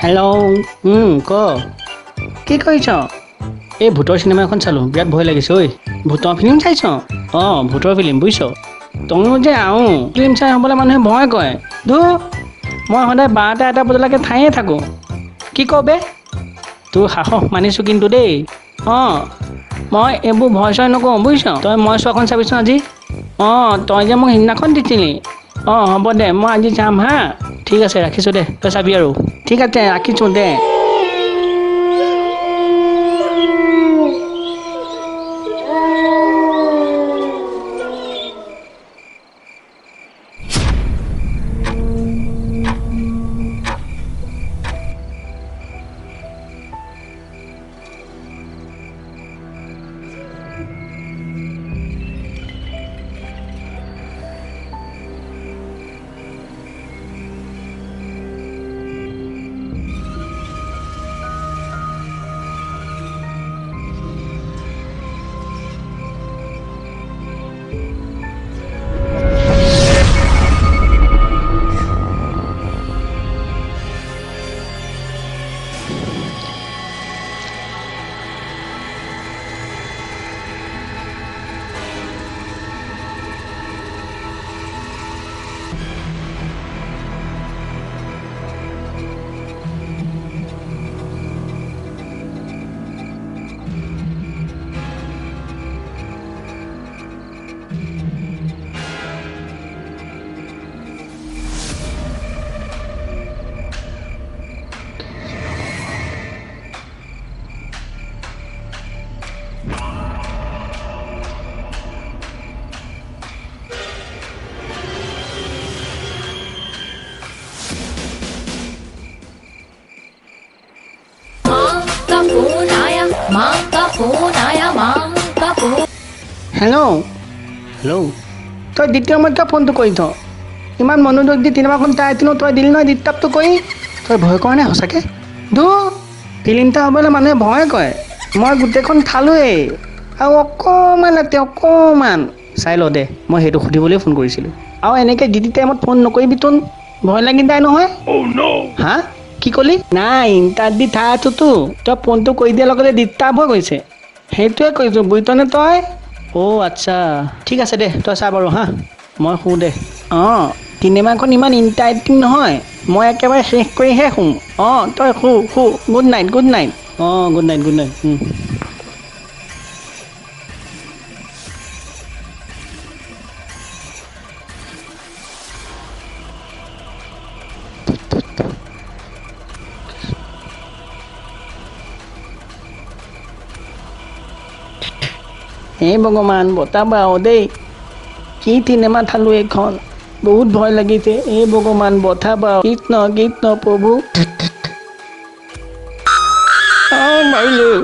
hello' ক কি কৰিছ এই ভূতৰ চিনেমা এখন চালোঁ বিৰাট ভয় লাগিছে ঐ ভূতৰ ফিল্ম চাইছ অঁ ভূতৰ ফিল্ম বুজিছ তয়ো যে ফিল্ম চাই হ'বলৈ মানুহে ভয় কৰে ধু মই সদায় 12টা 1টা বজালৈকে ঠায়ে থাকোঁ কি ক বে তোৰ সাহস মানিছোঁ কিন্তু দেই অঁ মই এইবোৰ ভয় চয় নকৰোঁ বুজিছ তই মই চোৱাখন চাবিচোন আজি অঁ তই যে মোক সিদিনাখন দিছিলি অঁ হ'ব দে মই আজি যাম হা ঠিক আছে ৰাখিছোঁ দে তই চাবি আৰু ঠিক আছে ৰাখিছোঁ দে হেল্ল' হেল্ল' তই দ্বিতীয় মই কিয় ফোনটো কৰি থ ইমান মনোযোগ দি চিনেমাখন চাই আছিলোঁ তই দিলি নহয় ডিষ্টাৰ্বটো কৰি তই ভয় কৰা নাই সঁচাকৈ ধু ফিল্মটা হ'বলৈ মানুহে ভয় কৰে মই গোটেইখন চালোঁৱেই আৰু অকণমান লাগে অকণমান চাই ল দে মই সেইটো সুধিবলৈ ফোন কৰিছিলোঁ আৰু এনেকৈ ডিটি টাইমত ফোন নকৰিবিচোন ভয় লাগি যায় নহয় হা কি ক'লি নাই তাত দি চাই আছোঁতো তই ফোনটো কৰি দিয়াৰ লগতে ডিষ্টাৰ্ব হৈ গৈছে সেইটোৱে কৈছোঁ বুজিছনে তই অ' আচ্ছা ঠিক আছে দে তই চা বাৰু হা মই শুওঁ দে অঁ চিনেমাখন ইমান ইণ্টাৰেষ্টিং নহয় মই একেবাৰে শেষ কৰিহে শুওঁ অঁ তই শু গুড নাইট অঁ গুড নাইট হে ভগৱান বতাবা আৰু দেই কি চিনেমা চালোঁ এইখন বহুত ভয় লাগিছে হে ভগৱান বতাবা কৃষ্ণ প্ৰভু মাৰিলোঁ